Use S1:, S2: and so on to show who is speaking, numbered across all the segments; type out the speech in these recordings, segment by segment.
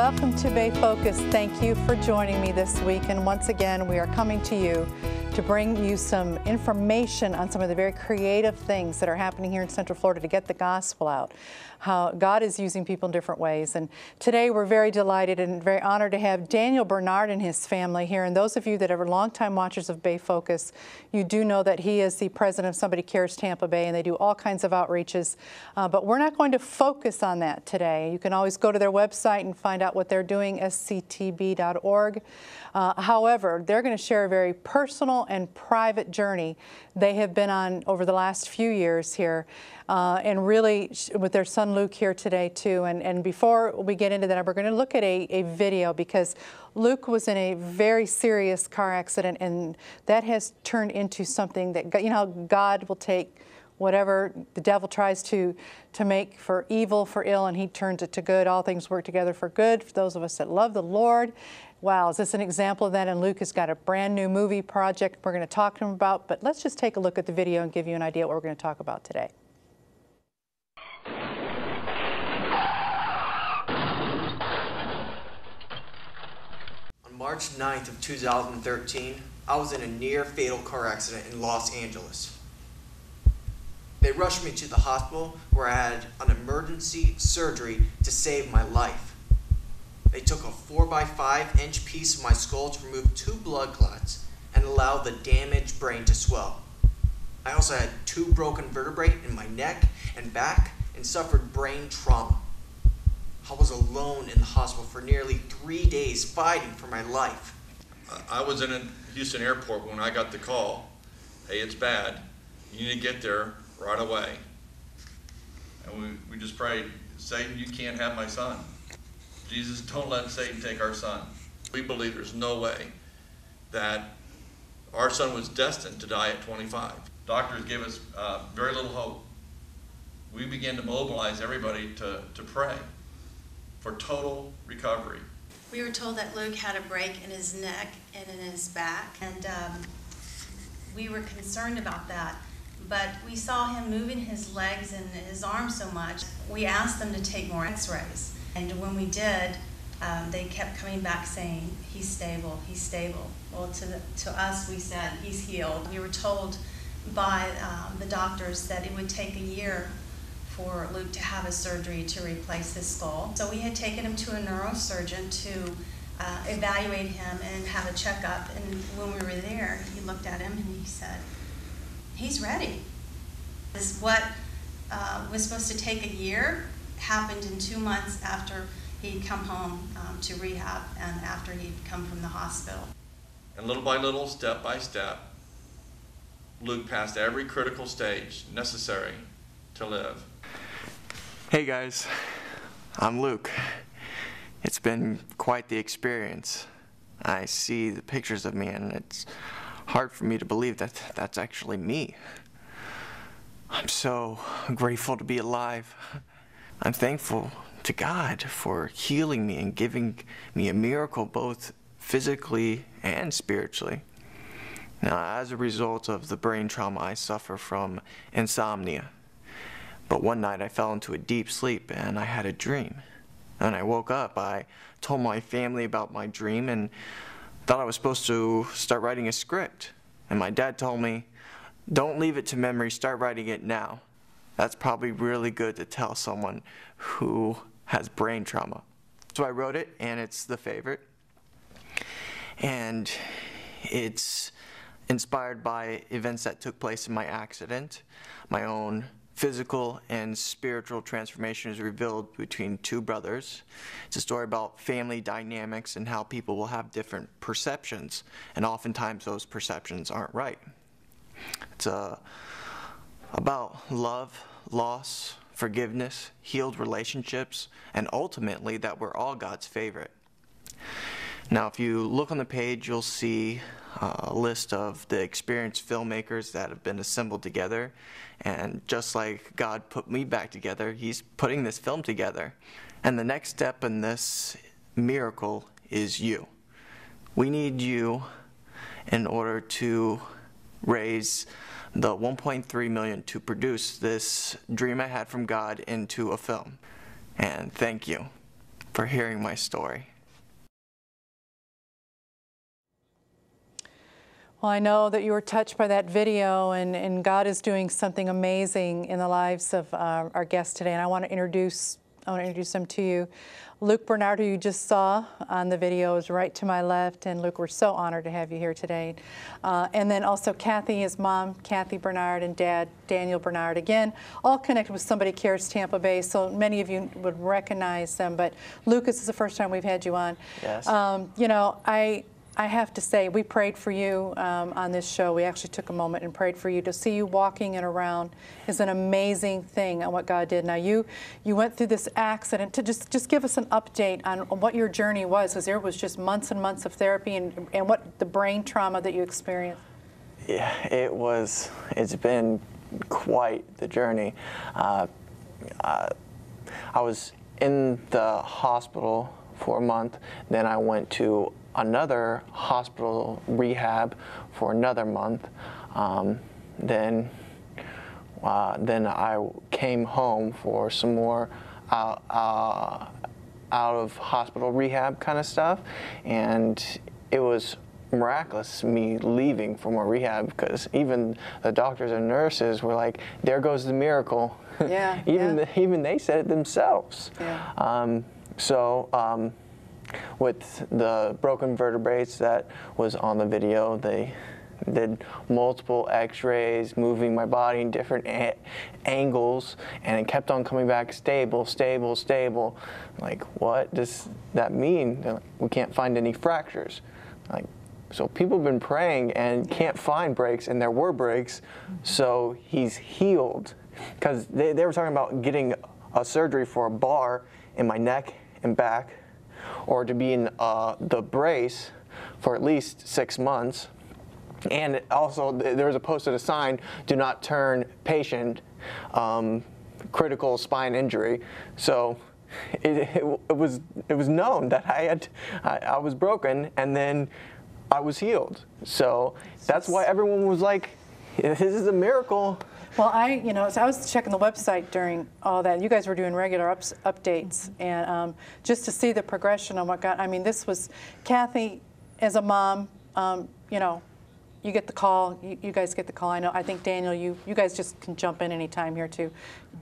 S1: Welcome to Bay Focus. Thank you for joining me this week. And once again, we are coming to you to bring you some information on some of the very creative things that are happening here in Central Florida to get the gospel out, how God is using people in different ways. And today we're very delighted and very honored to have Daniel Bernard and his family here. And those of you that are longtime watchers of Bay Focus, you do know that he is the president of Somebody Cares Tampa Bay, and they do all kinds of outreaches. But we're not going to focus on that today. You can always go to their website and find out what they're doing, sctb.org. However, they're going to share a very personal and private journey they have been on over the last few years here, and really with their son Luke here today too. And before we get into that, we're going to look at a video, because Luke was in a very serious car accident, and that has turned into something that, you know, God will take whatever the devil tries to make for evil, for ill, and he turns it to good. All things work together for good for those of us that love the Lord. Wow, is this an example of that? And Luke has got a brand new movie project we're going to talk to him about. But let's just take a look at the video and give you an idea what we're going to talk about today.
S2: On March 9th of 2013, I was in a near-fatal car accident in Los Angeles. They rushed me to the hospital where I had an emergency surgery to save my life. They took a 4x5-inch piece of my skull to remove 2 blood clots and allow the damaged brain to swell. I also had 2 broken vertebrae in my neck and back and suffered brain trauma. I was alone in the hospital for nearly 3 days fighting for my life.
S3: I was in Houston airport when I got the call, hey, it's bad, you need to get there right away. And we just prayed, Satan, you can't have my son. Jesus, don't let Satan take our son. We believe there's no way that our son was destined to die at 25. Doctors gave us very little hope. We began to mobilize everybody to pray for total recovery.
S4: We were told that Luke had a break in his neck and in his back, and we were concerned about that. But we saw him moving his legs and his arms so much, we asked them to take more x-rays. And when we did, they kept coming back saying, he's stable, he's stable. Well, to us, we said, he's healed. We were told by the doctors that it would take a year for Luke to have a surgery to replace his skull. So we had taken him to a neurosurgeon to evaluate him and have a checkup. And when we were there, he looked at him and he said, he's ready. This what was supposed to take a year happened in 2 months after he'd come home to rehab and after he'd come from the hospital.
S3: And little by little, step by step, Luke passed every critical stage necessary to live.
S5: Hey guys, I'm Luke. It's been quite the experience. I see the pictures of me and it's hard for me to believe that that's actually me. I'm so grateful to be alive. I'm thankful to God for healing me and giving me a miracle both physically and spiritually. Now, as a result of the brain trauma, I suffer from insomnia. But one night I fell into a deep sleep and I had a dream. And I woke up, I told my family about my dream and thought I was supposed to start writing a script. And my dad told me, don't leave it to memory, start writing it now. That's probably really good to tell someone who has brain trauma. So I wrote it, and it's the favorite. And it's inspired by events that took place in my accident. My own physical and spiritual transformation is revealed between 2 brothers. It's a story about family dynamics and how people will have different perceptions, and oftentimes those perceptions aren't right. It's about love, loss, forgiveness, healed relationships, and ultimately that we're all God's favorite. Now, if you look on the page, you'll see a list of the experienced filmmakers that have been assembled together. And just like God put me back together, He's putting this film together. And the next step in this miracle is you. We need you in order to raise the $1.3 million to produce this dream I had from God into a film. And thank you for hearing my story.
S1: Well, I know that you were touched by that video, and God is doing something amazing in the lives of our guests today. And I want to introduce them to you. Luke Bernard, who you just saw on the video, is right to my left. And Luke, we're so honored to have you here today. And then also Kathy, his mom, Kathy Bernard, and Dad, Daniel Bernard. Again, all connected with Somebody Cares Tampa Bay, so many of you would recognize them. But Luke, this is the first time we've had you on.
S5: Yes.
S1: You know, I have to say, we prayed for you on this show. We actually took a moment and prayed for you. To see you walking and around is an amazing thing on what God did. Now, you went through this accident. To just give us an update on what your journey was, because there was just months and months of therapy and what the brain trauma that you experienced.
S5: Yeah, it's been quite the journey. I was in the hospital for a month, then I went to another hospital rehab for another month. Then I came home for some more out of hospital rehab kind of stuff, and it was miraculous me leaving for more rehab, because even the doctors and nurses were like, "There goes the miracle."
S1: Yeah.
S5: Even they said it themselves.
S1: Yeah.
S5: With the broken vertebrae that was on the video, they did multiple x-rays, moving my body in different angles, and it kept on coming back stable, stable, stable. Like, what does that mean? They're like, we can't find any fractures. Like, so people have been praying and can't find breaks, and there were breaks, so he's healed. Because they were talking about getting a surgery for a bar in my neck and back, or to be in the brace for at least 6 months. And also, there was a posted sign, "Do not turn patient, critical spine injury." So it was known that I was broken, and then I was healed. So that's why everyone was like, "This is a miracle."
S1: Well, so I was checking the website during all that. You guys were doing regular updates, and just to see the progression on what got. I mean, this was Kathy, as a mom. You get the call. You guys get the call. I think Daniel, you guys just can jump in anytime here too.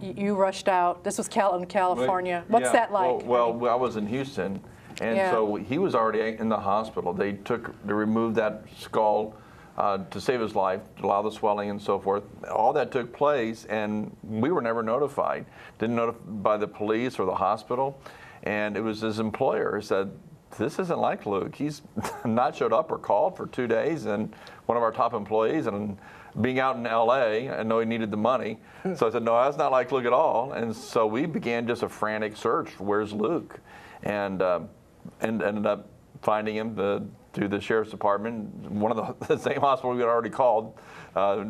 S1: You rushed out. This was in California. What's that like?
S3: Well, I was in Houston, and so he was already in the hospital. They removed that skull. To save his life, to allow the swelling and so forth. All that took place, and we were never notified. Didn't notify the police or the hospital, and it was his employer who said, "This isn't like Luke. He's not showed up or called for 2 days, and one of our top employees, and being out in LA, I know he needed the money." So I said, "No, that's not like Luke at all." And so we began just a frantic search. Where's Luke? And ended up finding him through the sheriff's department, one of the same hospital we had already called.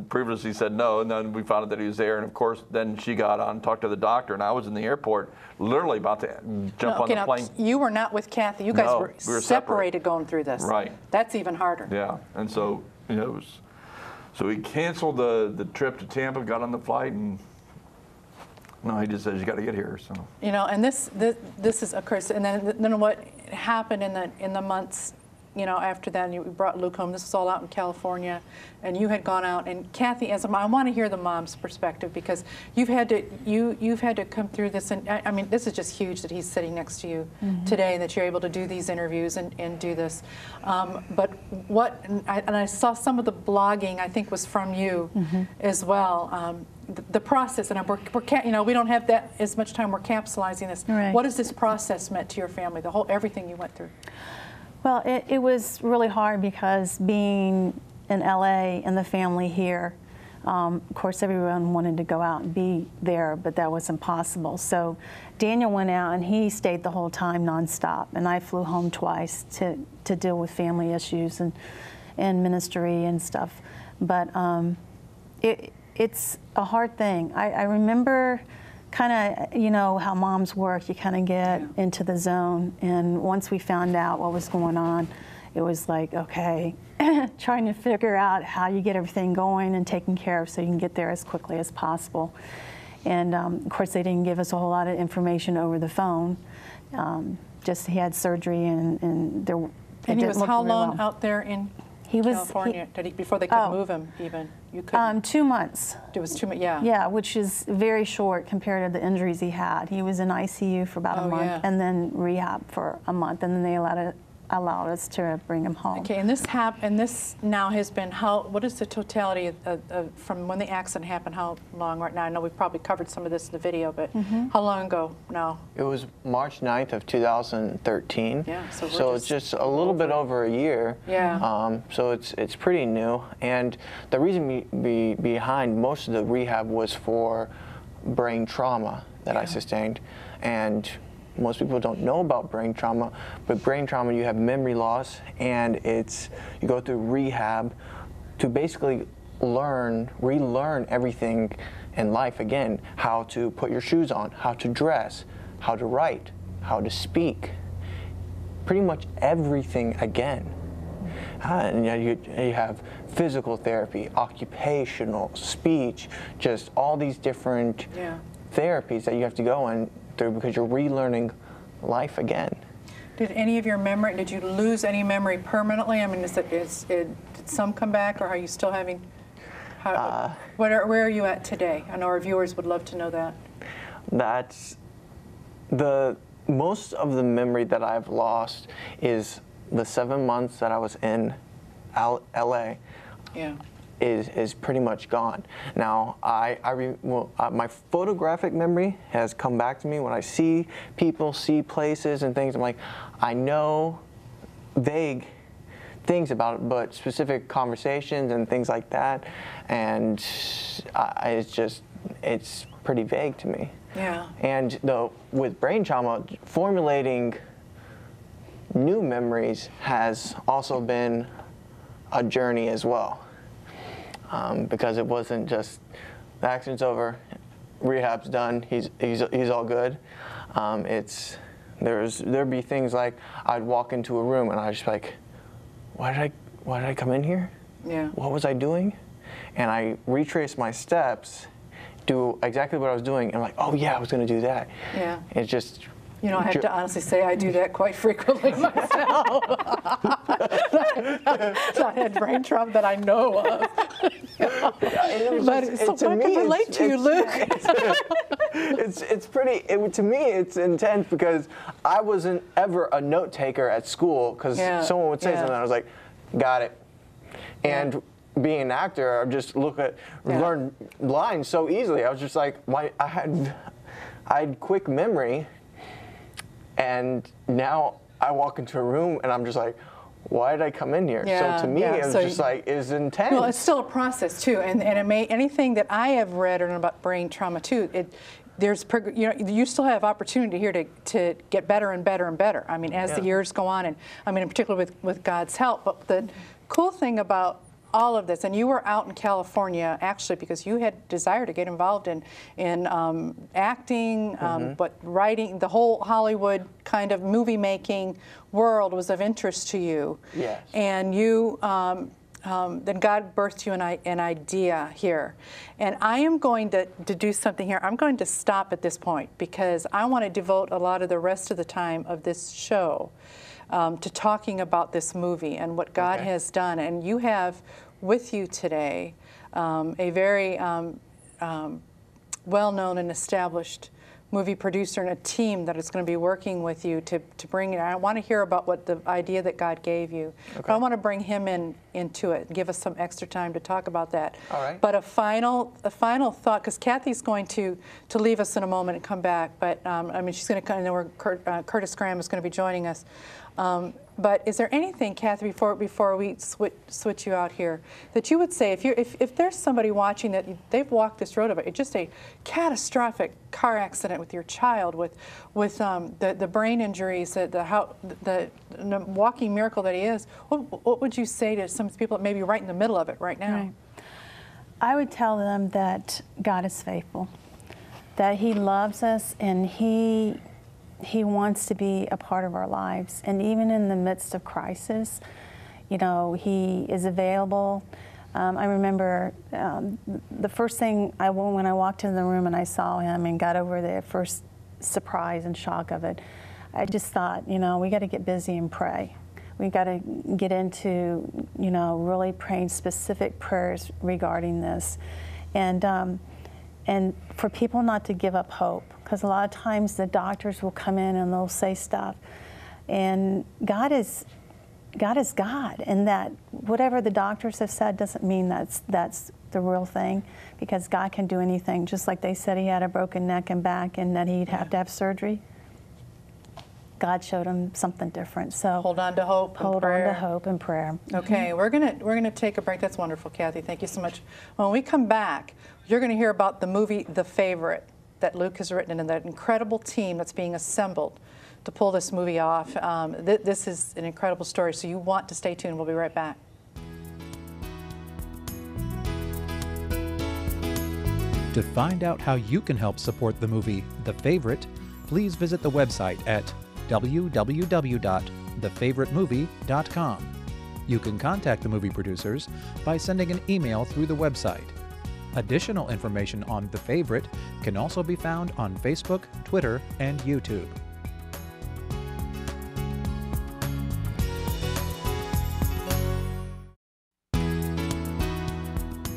S3: Previously said no, and then we found out that he was there. And of course, then she got on, talked to the doctor, and I was in the airport, literally about to jump on the plane.
S1: You were not with Kathy. You guys were separated going through this.
S3: Right.
S1: That's even harder.
S3: Yeah, and so so he canceled the trip to Tampa, got on the flight, and no, he just says you got to get here. So
S1: and this is of course, and then what happened in the months after that, you brought Luke home. This was all out in California, and you had gone out. And Kathy, as a mom, I want to hear the mom's perspective, because you've had to come through this. And I mean, this is just huge that he's sitting next to you today, and that you're able to do these interviews and do this. But I saw some of the blogging, I think, was from you as well. The process, and we don't have that as much time. We're capsulizing this.
S6: Right.
S1: What has this process meant to your family? Everything you went through.
S6: Well, it was really hard, because being in LA and the family here, of course everyone wanted to go out and be there, but that was impossible. So Daniel went out and he stayed the whole time nonstop, and I flew home twice to deal with family issues and ministry and stuff. But it's a hard thing. I remember kind of, how moms work. You kind of get into the zone, and once we found out what was going on, it was like, okay, trying to figure out how you get everything going and taken care of so you can get there as quickly as possible. And of course, they didn't give us a whole lot of information over the phone. just he had surgery and there.
S1: And he was how long
S6: well.
S1: out there in
S6: He was
S1: California? Before they could move him even? You could.
S6: 2 months.
S1: It was 2 months. Yeah.
S6: Yeah, which is very short compared to the injuries he had. He was in ICU for about a month,
S1: yeah.
S6: and then rehab for a month, and then they allowed us to bring him home.
S1: Okay, and this now has been what is the totality of from when the accident happened, how long right now? I know we've probably covered some of this in the video, but how long ago now?
S5: It was March 9th of 2013.
S1: Yeah,
S5: so it's just a little bit over a year.
S1: Yeah.
S5: So it's pretty new, and the reason behind most of the rehab was for brain trauma that I sustained, and most people don't know about brain trauma, but brain trauma, you have memory loss, and you go through rehab to basically relearn everything in life again, how to put your shoes on, how to dress, how to write, how to speak, pretty much everything again. And you have physical therapy, occupational, speech, just all these different therapies that you have to go in through because you're relearning life again.
S1: Did did you lose any memory permanently? I mean, did some come back, or are you still having, where are you at today? I know our viewers would love to know that.
S5: That's most of the memory that I've lost is the 7 months that I was in LA.
S1: Yeah.
S5: Is pretty much gone. Now, my photographic memory has come back to me when I see people, see places and things. I'm like, I know vague things about it, but specific conversations and things like that, and it's pretty vague to me.
S1: Yeah.
S5: And with brain trauma, formulating new memories has also been a journey as well. Because it wasn't just the accident's over, rehab's done, he's all good. There'd be things like I'd walk into a room and I'd just be like, why did I come in here?
S1: Yeah.
S5: What was I doing? And I retrace my steps, do exactly what I was doing, and I'm like, oh yeah, I was going to do that.
S1: Yeah.
S5: It's just.
S1: You know, I have to honestly say I do that quite frequently myself. I had brain trauma that I know of. So I can relate to you, Luke.
S5: It's pretty. To me, it's intense because I wasn't ever a note taker at school because someone would say something, and I was like, got it. And being an actor, I just learn lines so easily. I was just like, I had quick memory. And now I walk into a room and I'm just like, why did I come in here?
S1: Yeah,
S5: so to me, it was just like, it's intense.
S1: Well, it's still a process too, and anything that I have read or know about brain trauma too, you still have opportunity here to get better and better and better. I mean, as the years go on, and I mean, in particular with God's help. But the cool thing about all of this, and you were out in California actually because you had desire to get involved in acting, but writing, the whole Hollywood kind of movie making world was of interest to you.
S5: Yes.
S1: And you, then God birthed you an idea here. And I am going to do something here. I'm going to stop at this point because I want to devote a lot of the rest of the time of this show to talking about this movie and what God has done. And you have with you today a very well-known and established movie producer and a team that is going to be working with you to bring it. I want to hear about what the idea that God gave you. But I want to bring him into it and give us some extra time to talk about that.
S5: All right.
S1: But a final thought, because Kathy's going to leave us in a moment and come back. But I mean, she's going to come. And Curtis Graham is going to be joining us. But is there anything, Kathy, before we switch you out here, that you would say if there's somebody watching that they've walked this road of it, just a catastrophic car accident with your child, with the brain injuries, the walking miracle that he is, what would you say to some people that may be right in the middle of it right now?
S6: Right. I would tell them that God is faithful, that He loves us, and He wants to be a part of our lives. And even in the midst of crisis, you know, He is available. I remember the first thing when I walked in the room and I saw Him and got over the first surprise and shock of it, I just thought, you know, we got to get busy and pray. We got to get into, you know, really praying specific prayers regarding this, and for people not to give up hope, because a lot of times the doctors will come in and they'll say stuff, and God is God, and that whatever the doctors have said doesn't mean that's the real thing, because God can do anything. Just like they said he had a broken neck and back and that he'd have to have surgery, God showed him something different. So
S1: hold on to hope.
S6: Hold on to hope and prayer.
S1: Okay, we're gonna take a break. That's wonderful, Kathy. Thank you so much. When we come back, you're going to hear about the movie The Favorite that Luke has written, and that incredible team that's being assembled to pull this movie off. This is an incredible story, so you want to stay tuned. We'll be right back.
S7: To find out how you can help support the movie The Favorite, please visit the website at www.thefavoritemovie.com. You can contact the movie producers by sending an email through the website. Additional information on The Favorite can also be found on Facebook, Twitter, and YouTube.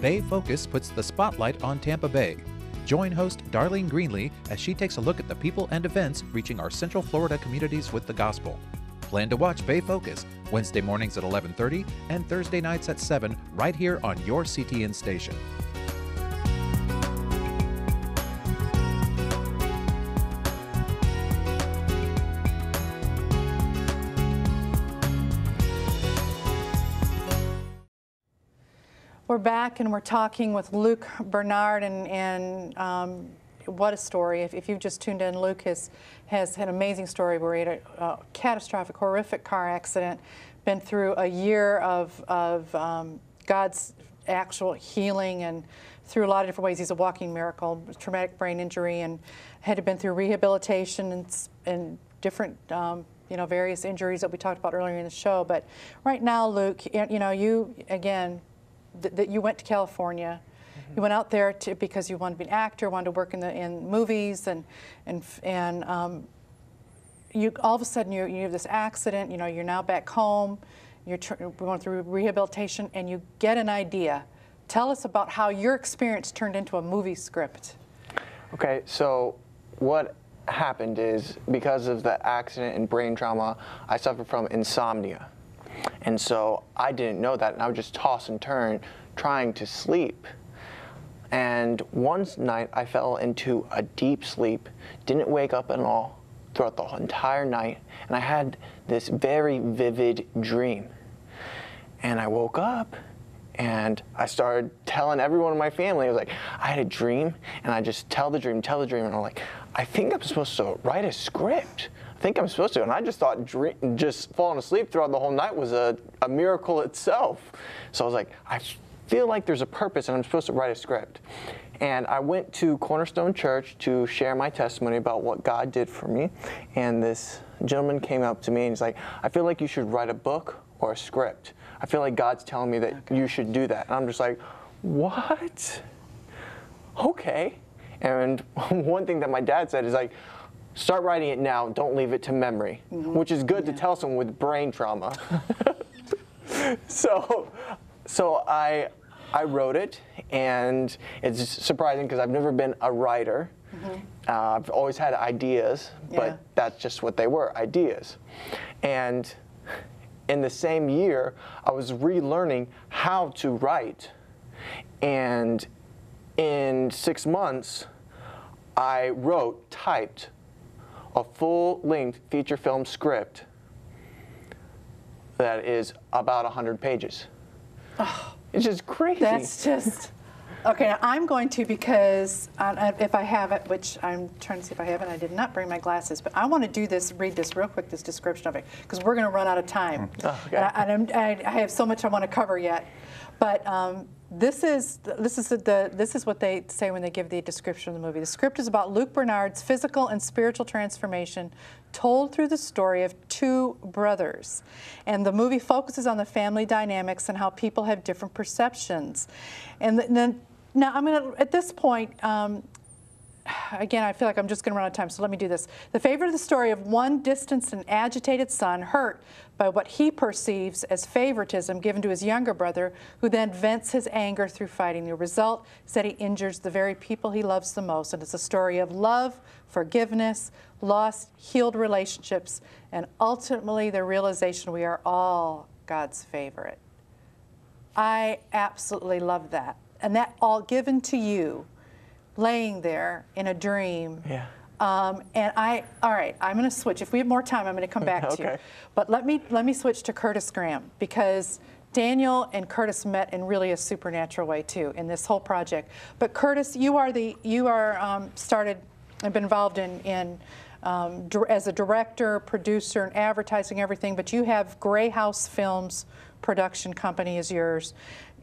S7: Bay Focus puts the spotlight on Tampa Bay. Join host Darlene Greenlee as she takes a look at the people and events reaching our Central Florida communities with the gospel. Plan to watch Bay Focus Wednesday mornings at 11:30 and Thursday nights at 7 right here on your CTN station.
S1: We're back and we're talking with Luke Bernard, and what a story. If you've just tuned in, Luke has an amazing story where he had a catastrophic, horrific car accident, been through a year of God's actual healing, and through a lot of different ways. He's a walking miracle, traumatic brain injury, and had been through rehabilitation and different various injuries that we talked about earlier in the show. But right now, Luke, you again, that you went to California. Mm-hmm. You went out there because you wanted to be an actor, wanted to work in movies, and you all of a sudden you have this accident. You're now back home. You're going through rehabilitation, and you get an idea. Tell us about how your experience turned into a movie script.
S5: Okay, so what happened is, because of the accident and brain trauma, I suffered from insomnia. And so I didn't know that, and I would just toss and turn trying to sleep. And one night I fell into a deep sleep, didn't wake up at all throughout the entire night, and I had this very vivid dream. And I woke up and I started telling everyone in my family. I was like, I had a dream, and I just tell the dream, and I'm like, I think I'm supposed to write a script. I think I'm supposed to, and I just thought just falling asleep throughout the whole night was a miracle itself. So I was like, I feel like there's a purpose and I'm supposed to write a script. And I went to Cornerstone Church to share my testimony about what God did for me, and this gentleman came up to me and he's like, I feel like you should write a book or a script. I feel like God's telling me that you should do that. And I'm just like, what? Okay. And one thing that my dad said is like, start writing it now, don't leave it to memory, which is good to tell someone with brain trauma. So I wrote it, and it's surprising because I've never been a writer. I've always had ideas, but that's just what they were, ideas. And in the same year, I was relearning how to write. And in 6 months, I typed a full-length feature film script that is about 100 pages. Oh, it's just crazy.
S1: That's just, okay, I'm going to, because if I have it, which I'm trying to see if I have it, I did not bring my glasses, but I want to read this real quick, this description of it, because we're going to run out of time. Oh, okay. And I have so much I want to cover yet. But this is what they say when they give the description of the movie. The script is about Luke Bernard's physical and spiritual transformation, told through the story of two brothers. And the movie focuses on the family dynamics and how people have different perceptions. And then now I'm going to, at this point, again, I feel like I'm just going to run out of time, so let me do this. The favorite of the story of one distanced and agitated son hurt by what he perceives as favoritism given to his younger brother, who then vents his anger through fighting. The result is that he injures the very people he loves the most, and it's a story of love, forgiveness, lost, healed relationships, and ultimately the realization we are all God's favorite. I absolutely love that. And that all given to you, laying there in a dream.
S5: Yeah.
S1: All right, I'm going to switch. If we have more time, I'm going to come back to you. But let me switch to Curtis Graham, because Daniel and Curtis met in really a supernatural way too in this whole project. But Curtis, you are started and been involved in as a director, producer, and advertising, everything. But you have Gray House Films production company is yours.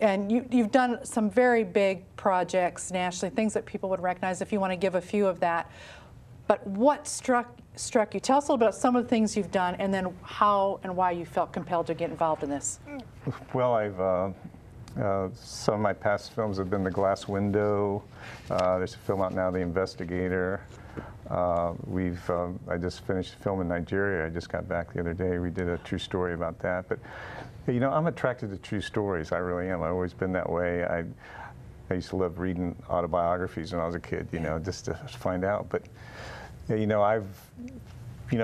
S1: And you've done some very big projects nationally, things that people would recognize, if you want to give a few of that. But what struck you? Tell us a little bit about some of the things you've done, and then how and why you felt compelled to get involved in this.
S8: Well, some of my past films have been The Glass Window. There's a film out now, The Investigator. I just finished a film in Nigeria. I just got back the other day. We did a true story about that. But you know, I'm attracted to true stories. I really am. I've always been that way. I used to love reading autobiographies when I was a kid, you know, just to find out. But you know,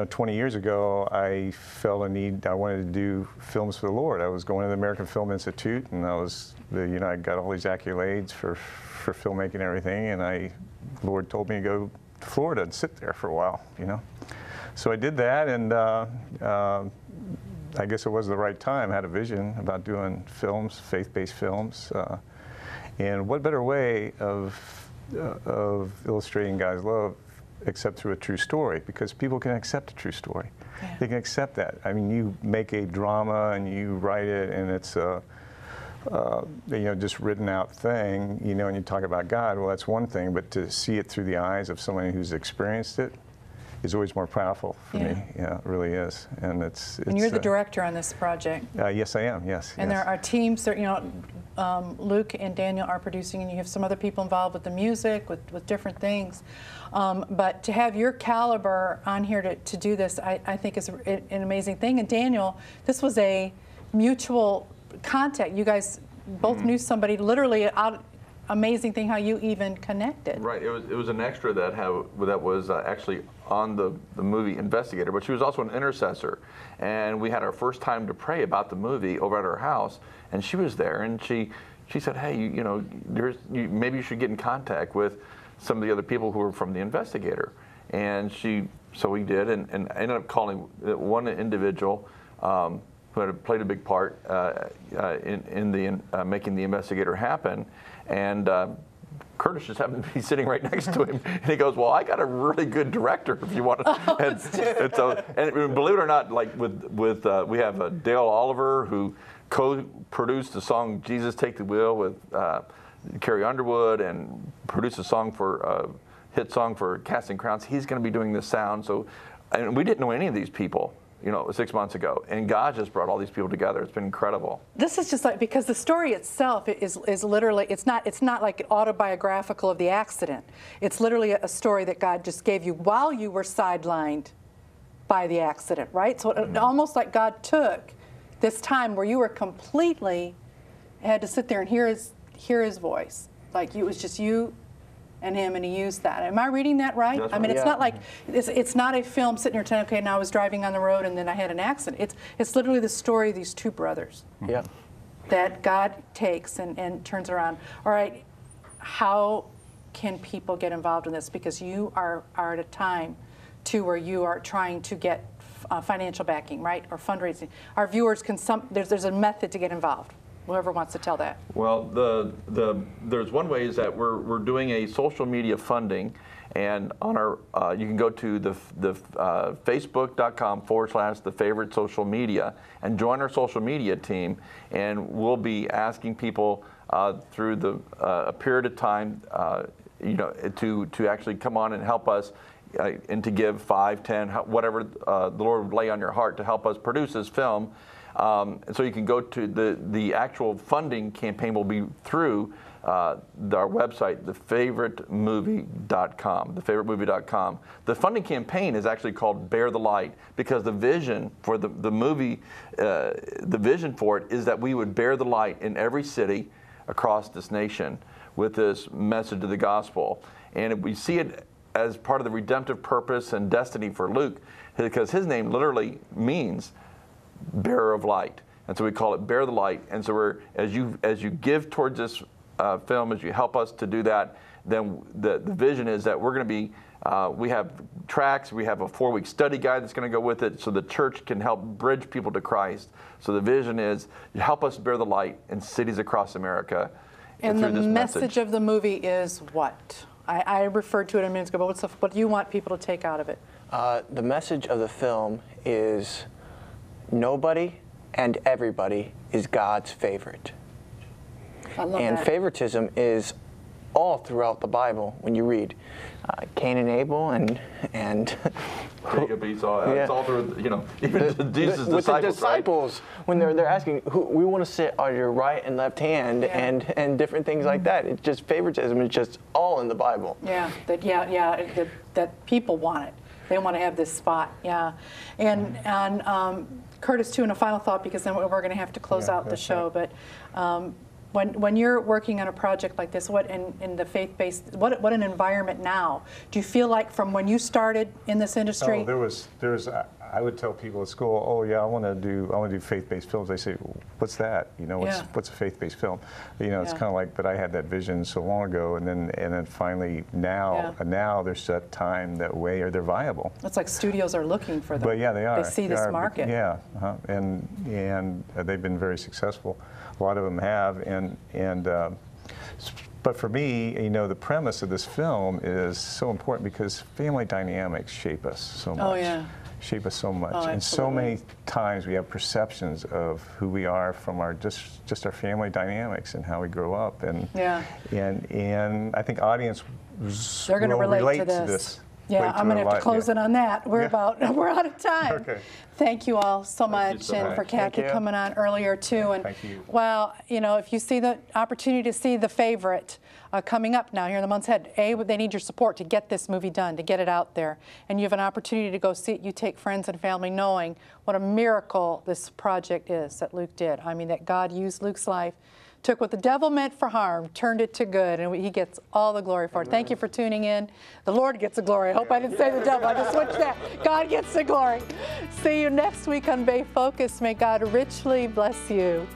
S8: 20 years ago, I felt a need. I wanted to do films for the Lord. I was going to the American Film Institute, and I got all these accolades for filmmaking and everything. And the Lord told me to go to Florida and sit there for a while, you know. So I did that, and I guess it was the right time. I had a vision about doing films, faith-based films, and what better way of illustrating God's love except through a true story? Because people can accept a true story. Yeah. They can accept that. I mean, you make a drama and you write it, and it's a just written out thing, you know, and you talk about God. Well, that's one thing, but to see it through the eyes of someone who's experienced it is always more powerful for me. Yeah, it really is. And it's
S1: and you're the director on this project.
S8: Yes, I am. Yes.
S1: And there are teams that, you know, Luke and Daniel are producing, and you have some other people involved with the music, with different things. But to have your caliber on here to do this, I think is an amazing thing. And Daniel, this was a mutual contact. You guys both knew somebody, literally amazing thing how you even connected.
S3: Right. It was an extra that was actually on the movie Investigator, but she was also an intercessor. And we had our first time to pray about the movie over at her house, and she was there, and she said, hey, you know, maybe you should get in contact with some of the other people who were from the Investigator. And so we did, and I ended up calling one individual who had played a big part in making the Investigator happen. And Curtis just happened to be sitting right next to him, and he goes, "Well, I got a really good director if you want to." And believe it or not, like we have Dale Oliver, who co-produced the song "Jesus Take the Wheel" with Carrie Underwood, and produced a song for hit song for Casting Crowns. He's going to be doing this sound. So, and we didn't know any of these people, you know, 6 months ago, and God just brought all these people together. It's been incredible.
S1: This is just like, because the story itself is literally, it's not like autobiographical of the accident. It's literally a story that God just gave you while you were sidelined by the accident, right? So it, almost like God took this time where you were completely had to sit there and hear his voice, like it was just you and him, and he used that. Am I reading that right?
S3: That's
S1: I mean,
S3: right.
S1: it's not like, it's not a film sitting here saying, okay, now I was driving on the road and then I had an accident. It's literally the story of these two brothers that God takes and turns around. All right, how can people get involved in this? Because you are at a time, too, where you are trying to get financial backing, right, or fundraising. Our viewers can, there's a method to get involved. Whoever wants to tell that.
S3: Well, there's one way is that we're doing a social media funding, and on our you can go to the facebook.com/the favorite social media and join our social media team, and we'll be asking people through a period of time, you know, to actually come on and help us. And to give 5, 10, whatever the Lord would lay on your heart to help us produce this film. And so you can go to the actual funding campaign will be through our website, thefavoritemovie.com, thefavoritemovie.com. The funding campaign is actually called Bear the Light, because the vision for the movie, the vision for it is that we would bear the light in every city across this nation with this message of the gospel. And we see it as part of the redemptive purpose and destiny for Luke, because his name literally means bearer of light. And so we call it Bear the Light. And so as you give towards this film, as you help us to do that, then the vision is that we're going to be, we have tracks, we have a 4-week study guide that's going to go with it, so the church can help bridge people to Christ. So the vision is, you help us bear the light in cities across America.
S1: And the message of the movie is what? I referred to it a minute ago, but what do you want people to take out of it?
S5: The message of the film is nobody and everybody is God's favorite.
S1: I love
S5: and
S1: that.
S5: Favoritism is all throughout the Bible when you read Cain and Abel and
S3: Jacob, Esau,
S5: yeah.
S3: it's all through, you know, even Jesus'
S5: with
S3: disciples,
S5: the disciples,
S3: right?
S5: when they're asking, we want to sit on your right and left hand,
S1: Yeah.
S5: and different things like that. It's just favoritism is just all in the Bible.
S1: Yeah, that people want it. They want to have this spot, yeah. And Curtis, too, and a final thought, because then we're going to have to close out the show, but when you're working on a project like this, what in the faith-based, what an environment now. Do you feel like from when you started in this industry?
S8: Oh, there was I would tell people at school, oh yeah, I want to do faith-based films. They say, well, what's that? You know, what's a faith-based film? You know, it's kind of like, but I had that vision so long ago, and then finally now there's that time that way, or they're viable.
S1: It's like studios are looking for them.
S8: But yeah, they are.
S1: They see this market.
S8: Yeah, and they've been very successful. A lot of them have, but for me, you know, the premise of this film is so important because family dynamics shape us so much.
S1: Oh yeah.
S8: Shape us so much,
S1: Oh,
S8: and so
S1: absolutely.
S8: many times we have perceptions of who we are from our just our family dynamics and how we grow up, and I think audience
S1: They're going to
S8: will
S1: relate to
S8: to
S1: this. Yeah, I'm going to have to close it on that. We're out of time.
S8: Okay.
S1: Thank you all so much,
S3: so
S1: and
S3: much.
S1: for Kathy coming on earlier too. And
S8: Thank you.
S1: well, you know, if you see the opportunity to see The Favorite coming up now here in the months ahead, they need your support to get this movie done, to get it out there, and you have an opportunity to go see it. You take friends and family, knowing what a miracle this project is that Luke did. I mean, that God used Luke's life, took what the devil meant for harm, turned it to good, and he gets all the glory for it. Thank you for tuning in. The Lord gets the glory. I hope I didn't say the devil. I just switched that. God gets the glory. See you next week on Bay Focus. May God richly bless you.